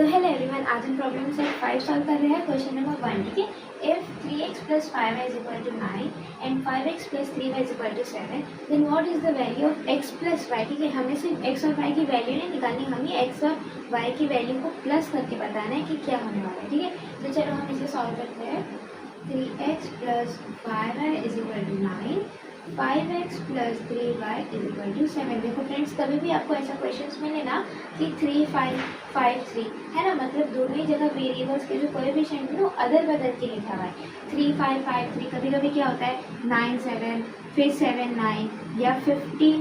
तो hello everyone, आज हम प्रॉब्लम सेट 5 सॉल्व कर रहे हैं। क्वेश्चन नंबर 1, ठीक है। If 3x + 5y = 9 and 5x + 3y = 7, then what is the value of x + y। ठीक है, हमें सिर्फ x और y की वैल्यू नहीं निकालनी, हमें x और y की वैल्यू को प्लस करके बताना है कि क्या होने वाला है। ठीक है, तो चलो हम इसे सॉल्व करते हैं। 3x + 5y = 9, 5x + 3y = 7। देखो फ्रेंड्स, कभी भी आपको ऐसा क्वेश्चंस मिले ना कि 3 5 5 3 है ना, मतलब दोनों ही जगह वेरिएबल्स के जो कोएफिशिएंट है वो अदल बदल के लिखा हुआ है। 3 5 5 3 कभी कभी क्या होता है 9 7 फिर 7 9 या 15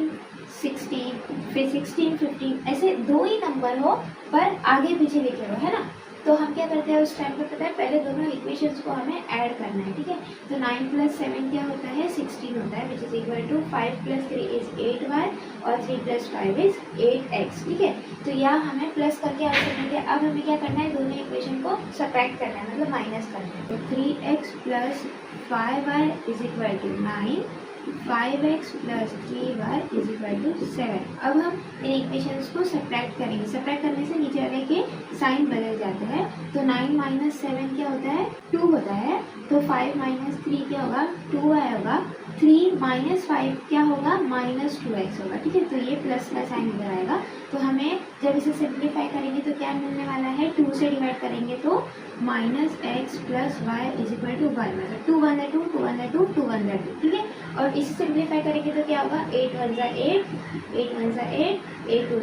16 फिर 16 15, ऐसे दो ही नंबर हो पर आगे पीछे लिखे हो, है ना। तो हम क्या करते हैं उस टाइम पे, पता है, पहले दोनों इक्वेशंस को हमें ऐड करना है। ठीक है, तो 9 + 7 क्या होता है 16 होता है, which is equal to 5 + 3 is 8y और 3 + 5 इज 8x। ठीक है, तो यहाँ हमें प्लस करके आंसर मिल गया। अब हमें क्या करना है, दोनों इक्वेशन को सब्ट्रैक्ट करना है, मतलब माइनस करना है। तो 3x + 5y = 9, 5x + 3y = 7। अब हम इन इक्वेशंस को सब्ट्रैक्ट करेंगे। सब्ट्रैक्ट करने से नीचे वाले के साइन बदल जाते हैं। तो 9 - 7 क्या होता है 2 होता है। तो 5 - 3 क्या होगा 2y होगा। 3 - 5 क्या होगा -2x होगा। ठीक है, तो ये प्लस का साइन इधर आएगा। तो हमें जब इसे सिंप्लीफाई करेंगे तो क्या मिलने वाला है, 2 से डिवाइड करेंगे तो -x + y = 1, मतलब 2 1 2 2 1 2 2 1 2। ठीक है, और इसे सिंप्लीफाई करेंगे तो क्या होगा 8 1 8 8 1 8 8 2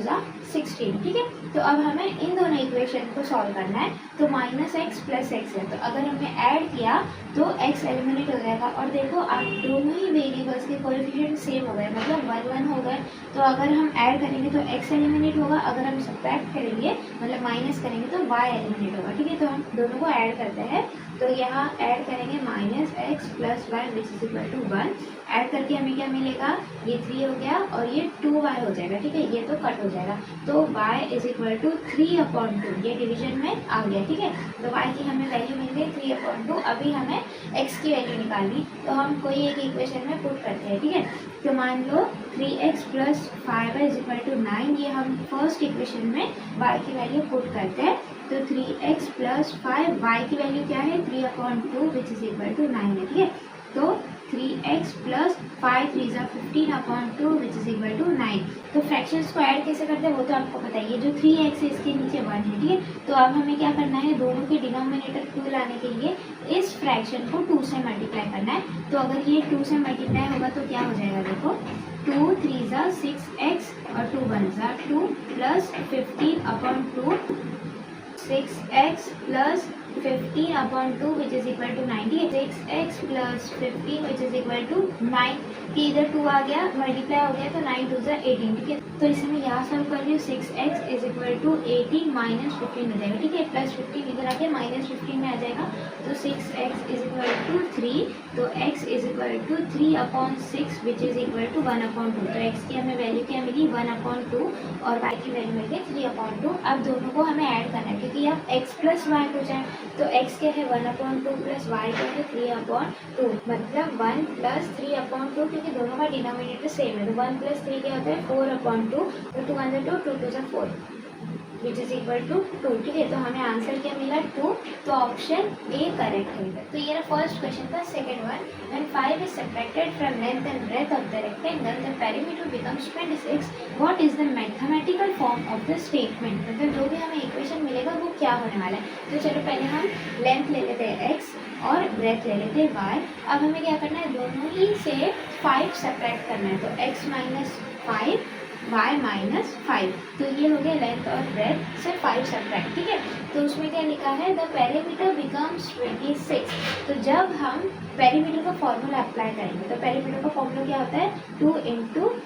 16। ठीक है, तो अब हमें इन दोनों इक्वेशन को सॉल्व करना है। तो -x + x है, तो अगर हमने ऐड किया तो x एलिमिनेट हो जाएगा। और देखो आप दोनों ही वेरिएबल्स के कोएफिशिएंट सेम हो गए, मतलब 1 1 हो गए। तो अगर हम ऐड करेंगे तो x एलिमिनेट होगा, अगर हम सब्ट्रैक्ट करेंगे मतलब माइनस करेंगे तो y एलिमिनेट होगा। ठीक है, तो हम दोनों को ऐड करते हैं। तो यहाँ ऐड करेंगे -x + y = 1। ऐड करके हमें क्या मिलेगा, ये 3 हो गया और ये 2y हो जाएगा। ठीक है, ये तो कट हो जाएगा। तो y = 3/2, ये डिवीजन में आ गया। ठीक है, तो y की हमें वैल्यू मिल गई 3/2। अभी हमें x की वैल्यू निकालनी, तो हम कोई एक इक्वेशन में पुट करते हैं। ठीक है, तो मान लो 3x + 5y = 9, ये हम फर्स्ट इक्वेशन में y की वैल्यू पुट करते हैं। तो 3x + 5 y की वैल्यू क्या है 3/2, विच इज इक्वल टू 9 है। ठीक है, तो 3x + 5 3 15/2, which is equal to 9। तो फ्रैक्शंस को ऐड कैसे करते हैं वो तो आपको पता ही है। जो 3x है इसके नीचे 1 है। ठीक है, तो अब हमें क्या करना है, दोनों के डिनोमिनेटर 2 लाने के लिए इस फ्रैक्शन को 2 से मल्टीप्लाई करना है। तो अगर ये 2 से मल्टीप्लाई होगा तो क्या हो जाएगा, देखो 2 3 6x और 2 1 2 + 15/2 6x + 15/2, which is equal to 90। 6x + 15, which is equal to 9 की इधर 2 आ गया, मल्टीप्लाई हो गया तो 9 2 18। ठीक है, तो इसे मैं यहाँ सॉल्व कर रही हूँ। 6x = 18 - 15 हो जाएगा। ठीक है, +15 इधर आ गया, -15 में आ जाएगा। तो 6x = 3, तो x = 3/6, which is equal to 1/2। तो x की हमें वैल्यू क्या मिली 1/2 और y की वैल्यू मिल गई 3/2। अब दोनों को हमें ऐड करना है, क्योंकि अब x + y हो जाए तो x क्या है 1/2 + y क्या है 3/2, मतलब 1 + 3/2, क्योंकि दोनों का डिनोमिनेटर सेम है। तो 1 + 3 क्या होता है 4/2, तो 2 1 2 2 2 4, विच इज इक्वल टू 2। ठीक है, तो हमें आंसर क्या मिला 2, तो ऑप्शन ए करेक्ट है। तो ये फर्स्ट क्वेश्चन था। Second one, when 5 is subtracted from length and breadth of the rectangle the perimeter becomes 26, what is the mathematical form of the statement. मतलब जो भी हमें इक्वेशन मिलेगा वो क्या होने वाला है। तो चलो पहले हम लेंथ ले लेते हैं x और ब्रेथ ले लेते हैं y। अब हमें क्या करना है, दोनों ही से 5 सब्ट्रैक्ट करना है। तो x - 5 y - 5, तो ये हो गया लेंथ और ब्रेथ से 5 सब्ट्रैक्ट। ठीक है, तो उसमें क्या लिखा है द पेरीमीटर बिकम्स 26। तो जब हम पेरीमीटर का फॉर्मूला अप्लाई करेंगे, तो पेरीमीटर का फॉर्मूला क्या होता है 2 ×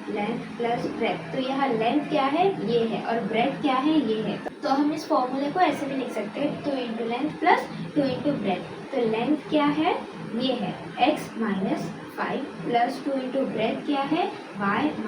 लेंथ + ब्रेथ। तो यहाँ लेंथ क्या है ये है और ब्रेथ क्या है ये है। तो हम इस फॉर्मूले को ऐसे भी लिख सकते हैं 2 × लेंथ + 2 × ब्रेथ। तो लेंथ क्या है ये है x - 5 + 2 × ब्रेथ क्या है y -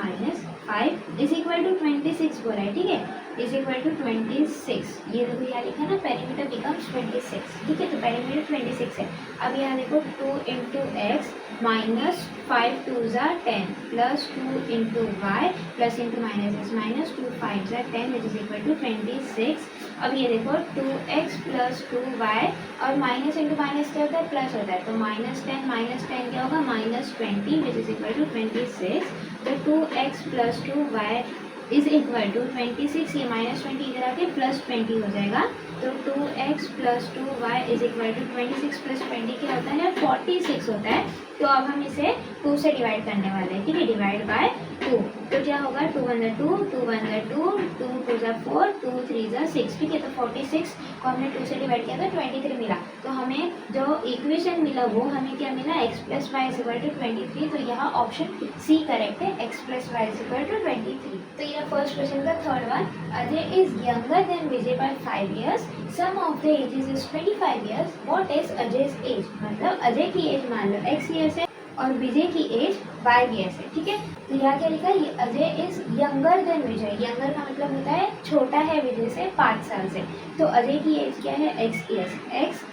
5 इज इक्वल टू 26 बोला है। ठीक है, इज इक्वल टू 26। ये देखो यहाँ लिखा ना पेरीमीटर बिकम्स 26, ठीक है। तो पेरीमीटर 26 है। अब यहाँ देखो 2 इंटू एक्स माइनस 5 2 ज़ा 10 plus 2 into y plus into minus x minus 2 5 ज़ा 10 विच इज इक्वल टू 26। अब ये देखो 2x प्लस 2y और माइनस इंटू माइनस क्या होता है, प्लस होता है। तो माइनस 10 क्या होगा, minus 20 which is equal to 26। तो 2x plus 2y is equal to 26, ये माइनस 20 इधर आके प्लस 20 हो जाएगा। तो 2x plus 2y is equal to 26 plus 20 क्या होता है, 46 होता है। तो अब हम इसे 2 से डिवाइड करने वाले हैं, ठीक है। डिवाइड बाय 2, तो क्या होगा 2 1 2 2 1 2 2 2 ज़ा 4 2 3 ज़ा 6, ठीक है। तो 46 को हमने 2 से डिवाइड किया तो 23 मिला। तो हमें जो इक्वेशन मिला वो हमें क्या मिला, x plus Y is equal to 23। तो यहाँ ऑप्शन सी करेक्ट है, x plus Y is equal to 23। तो ये फर्स्ट क्वेश्चन का third one, Ajay is younger than Vijay by 5 years, sum of the ages is 25 years, what is Ajay's age. मतलब अजय की as मान लो x years है और विजय की एज 5 years है, ठीक है। तो यहाँ क्या लिखा है, Ajay is younger than Vijay. Younger का मतलब होता है छोटा है विजय से 5 साल से। तो अजय की एज क्या है, x years, x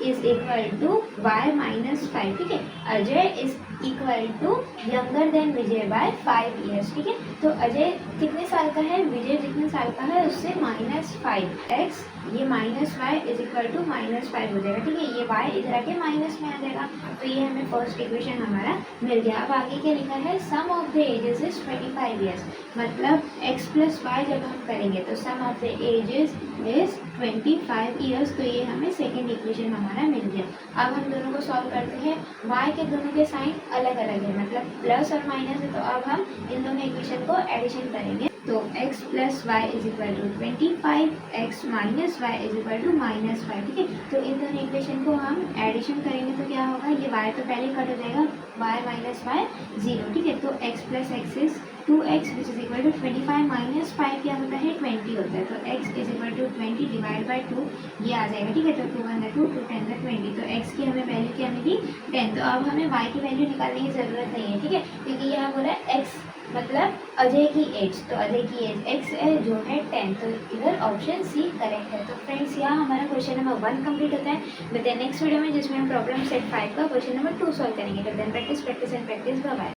is equal to y minus 5, ठीक है। Ajay is equal to younger than Vijay by 5 years, ठीक है। तो अजय कितने साल का है, विजय जितने साल का है उससे -5 x, ये minus y is equal to -5 हो जाएगा, ठीक है। ये y इधर आके माइनस में आ जाएगा। तो ये हमें फर्स्ट इक्वेशन हमारा मिल गया। अब आगे क्या लिखा है, sum of the ages is 25 years। मतलब x प्लस वाई जब हम करेंगे तो sum of the ages is 25 years। तो ये हमें सेकेंड इक्वेशन हमारा मिल गया। अब हम दोनों को सॉल्व करते हैं। y के दोनों के साइन अलग अलग है, मतलब प्लस और माइनस है। तो अब हम इन दोनों इक्वेशन को एडिशन करेंगे। तो x plus Y is equal to 25, x minus y is equal to -5, ठीक है। तो इन दोनों इक्वेशन को हम एडिशन करेंगे तो क्या होगा, ये y तो पहले कट हो जाएगा, y माइनस वाई 0, ठीक है। तो x plus x is 2x which is equal to 25 minus 5 क्या होता है, 20 होता है। तो x is equal to 20 divide by 2 ये आ जाएगा, ठीक है। तो 2 1 2 2 10 20। तो x की हमें वैल्यू क्या मिली, 10। तो अब हमें y की वैल्यू निकालने की ज़रूरत नहीं है, ठीक है, क्योंकि यहाँ बोला है x मतलब अजय की एज। तो अजय की एज x है जो है 10। तो इधर ऑप्शन सी करेक्ट है। तो फ्रेंड्स यहाँ हमारा क्वेश्चन नंबर 1 कंप्लीट होता है। मिलते हैं नेक्स्ट वीडियो में जिसमें हम प्रॉब्लम सेट 5 का क्वेश्चन नंबर 2 सॉल्व करेंगे। तो then practice practice and practice, bye bye.